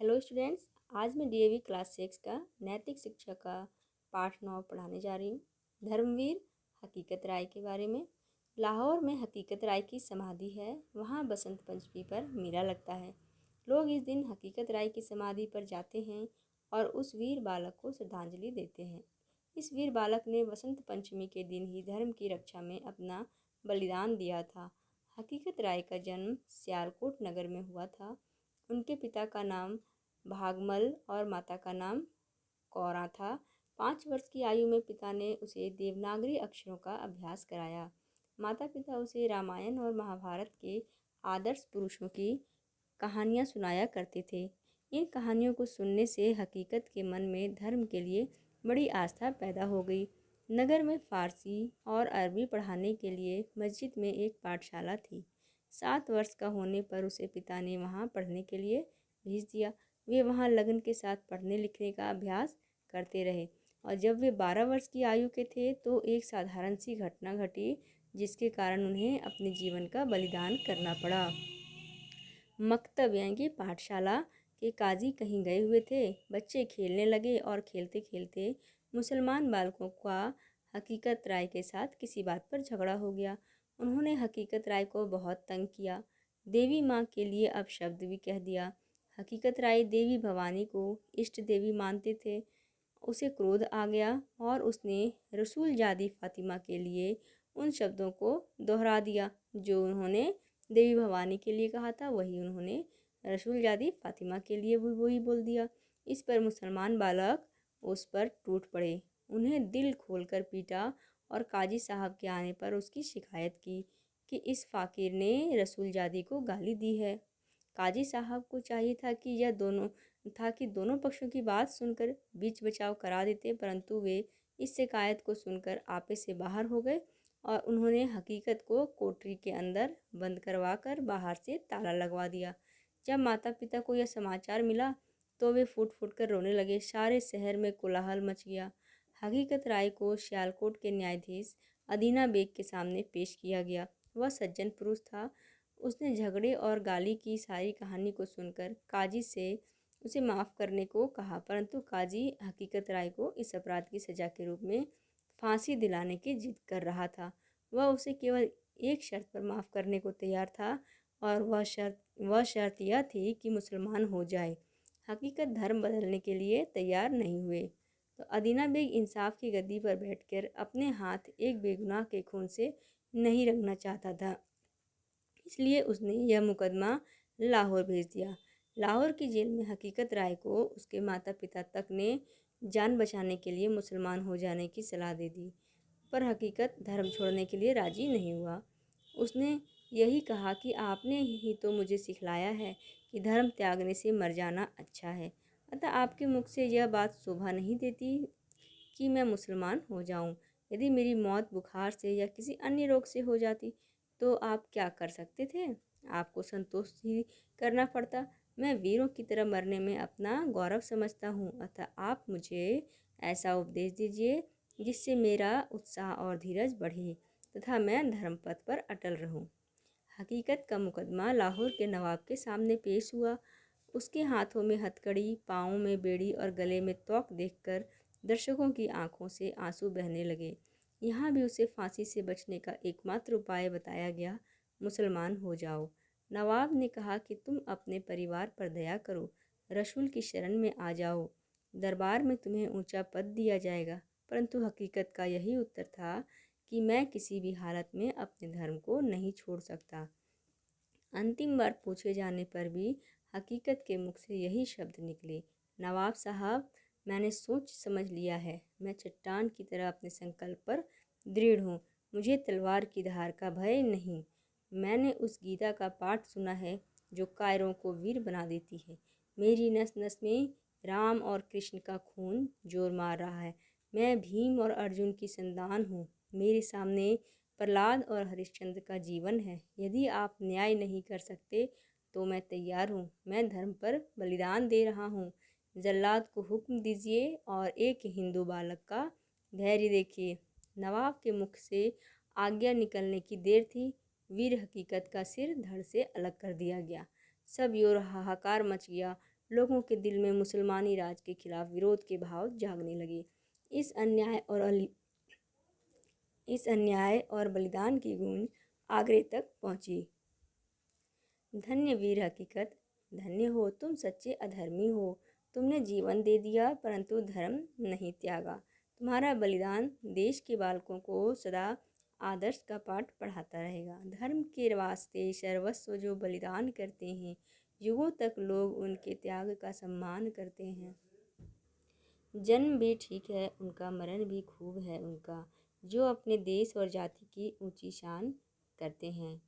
Hello students. आज मैं DAV class 6 का नैतिक शिक्षा का पाठ 9 पढ़ाने जा रही हूँ। धर्मवीर हकीकत राय के बारे में। लाहौर में हकीकत राय की समाधि है। वहाँ बसंत पंचमी पर मेला लगता है। लोग इस दिन हकीकत राय की समाधि पर जाते हैं और उस वीर बालक को श्रद्धांजलि देते हैं। इस वीर बालक ने बसंत पंचमी के दिन ही धर्म की रक्षा में अपना बलिदान दिया था। हकीकत राय का जन्म सियालकोट नगर में हुआ था। उनके पिता का नाम भागमल और माता का नाम कौरा था। 5 वर्ष की आयु में पिता ने उसे देवनागरी अक्षरों का अभ्यास कराया। माता पिता उसे रामायण और महाभारत के आदर्श पुरुषों की कहानियाँ सुनाया करते थे। इन कहानियों को सुनने से हकीकत के मन में धर्म के लिए बड़ी आस्था पैदा हो गई। नगर में फ़ारसी और अरबी पढ़ाने के लिए मस्जिद में एक पाठशाला थी। 7 वर्ष का होने पर उसे पिता ने वहाँ पढ़ने के लिए भेज दिया। वे वहाँ लगन के साथ पढ़ने लिखने का अभ्यास करते रहे और जब वे 12 वर्ष की आयु के थे तो एक साधारण सी घटना घटी जिसके कारण उन्हें अपने जीवन का बलिदान करना पड़ा। मकतब यानी कि पाठशाला के काजी कहीं गए हुए थे। बच्चे खेलने लगे और खेलते खेलते मुसलमान बालकों का हकीकत राय के साथ किसी बात पर झगड़ा हो गया। उन्होंने हकीकत राय को बहुत तंग किया। देवी माँ के लिए अपशब्द भी कह दिया। हकीकत राय देवी भवानी को इष्ट देवी मानते थे। उसे क्रोध आ गया और उसने रसूल जादी फातिमा के लिए उन शब्दों को दोहरा दिया जो उन्होंने देवी भवानी के लिए कहा था, वही उन्होंने रसूल जादी फातिमा के लिए भी वही बोल दिया। इस पर मुसलमान बालक उस पर टूट पड़े। उन्हें दिल खोलकर पीटा और काजी साहब के आने पर उसकी शिकायत की कि इस फ़ाकिर ने रसूल जादी को गाली दी है। काजी साहब को चाहिए था कि दोनों पक्षों की बात सुनकर बीच बचाव करा देते, परंतु वे इस शिकायत को सुनकर आपे से बाहर हो गए और उन्होंने हकीकत को कोठरी के अंदर बंद करवा कर बाहर से ताला लगवा दिया। जब माता पिता को यह समाचार मिला तो वे फूट फूट कर रोने लगे। सारे शहर में कोलाहल मच गया। हकीकत राय को सियालकोट के न्यायाधीश अदीना बेग के सामने पेश किया गया। वह सज्जन पुरुष था। उसने झगड़े और गाली की सारी कहानी को सुनकर काजी से उसे माफ़ करने को कहा, परंतु काजी हकीकत राय को इस अपराध की सज़ा के रूप में फांसी दिलाने की जिद कर रहा था। वह उसे केवल एक शर्त पर माफ़ करने को तैयार था और वह शर्त यह थी कि मुसलमान हो जाए। हकीकत धर्म बदलने के लिए तैयार नहीं हुए तो अदीना बेग इंसाफ की गद्दी पर बैठकर अपने हाथ एक बेगुनाह के खून से नहीं रंगना चाहता था, इसलिए उसने यह मुकदमा लाहौर भेज दिया। लाहौर की जेल में हकीकत राय को उसके माता पिता तक ने जान बचाने के लिए मुसलमान हो जाने की सलाह दे दी, पर हकीकत धर्म छोड़ने के लिए राजी नहीं हुआ। उसने यही कहा कि आपने ही तो मुझे सिखलाया है कि धर्म त्यागने से मर जाना अच्छा है, अतः आपके मुख से यह बात शोभा नहीं देती कि मैं मुसलमान हो जाऊं। यदि मेरी मौत बुखार से या किसी अन्य रोग से हो जाती तो आप क्या कर सकते थे? आपको संतोष ही करना पड़ता। मैं वीरों की तरह मरने में अपना गौरव समझता हूँ, अतः आप मुझे ऐसा उपदेश दीजिए जिससे मेरा उत्साह और धीरज बढ़े तथा मैं धर्मपथ पर अटल रहूँ। हकीकत का मुकदमा लाहौर के नवाब के सामने पेश हुआ। उसके हाथों में हथकड़ी, पाँवों में बेड़ी और गले में तोक देखकर दर्शकों की आंखों से आंसू बहने लगे। यहाँ भी उसे फांसी से बचने का एकमात्र उपाय बताया गया, मुसलमान हो जाओ। नवाब ने कहा कि तुम अपने परिवार पर दया करो, रसूल की शरण में आ जाओ, दरबार में तुम्हें ऊंचा पद दिया जाएगा। परंतु हकीकत का यही उत्तर था कि मैं किसी भी हालत में अपने धर्म को नहीं छोड़ सकता। अंतिम बार पूछे जाने पर भी हकीकत के मुख से यही शब्द निकले, नवाब साहब, मैंने सोच समझ लिया है। मैं चट्टान की तरह अपने संकल्प पर दृढ़ हूँ। मुझे तलवार की धार का भय नहीं। मैंने उस गीता का पाठ सुना है जो कायरों को वीर बना देती है। मेरी नस नस में राम और कृष्ण का खून जोर मार रहा है। मैं भीम और अर्जुन की संतान हूँ। मेरे सामने प्रहलाद और हरिश्चंद्र का जीवन है। यदि आप न्याय नहीं कर सकते तो मैं तैयार हूँ। मैं धर्म पर बलिदान दे रहा हूँ। जल्लाद को हुक्म दीजिए और एक हिंदू बालक का धैर्य देखिए। नवाब के मुख से आज्ञा निकलने की देर थी। वीर हकीकत का सिर धड़ से अलग कर दिया गया। सब योर हाहाकार मच गया। लोगों के दिल में मुसलमानी राज के खिलाफ विरोध के भाव जागने लगे। इस अन्याय और बलिदान की गूंज आगरे तक पहुंची। धन्य वीर हकीकत, धन्य हो तुम सच्चे अधर्मी हो। तुमने जीवन दे दिया परंतु धर्म नहीं त्यागा। तुम्हारा बलिदान देश के बालकों को सदा आदर्श का पाठ पढ़ाता रहेगा। धर्म के वास्ते सर्वस्व जो बलिदान करते हैं, युगों तक लोग उनके त्याग का सम्मान करते हैं। जन्म भी ठीक है उनका, मरण भी खूब है उनका, जो अपने देश और जाति की ऊंची शान करते हैं।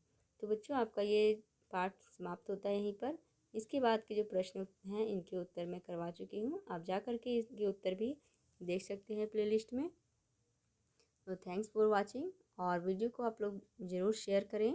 तो बच्चों, आपका ये पाठ समाप्त होता है यहीं पर। इसके बाद के जो प्रश्न हैं इनके उत्तर मैं करवा चुकी हूँ, आप जा कर के इसके उत्तर भी देख सकते हैं प्लेलिस्ट में। तो थैंक्स फॉर वाचिंग, और वीडियो को आप लोग ज़रूर शेयर करें।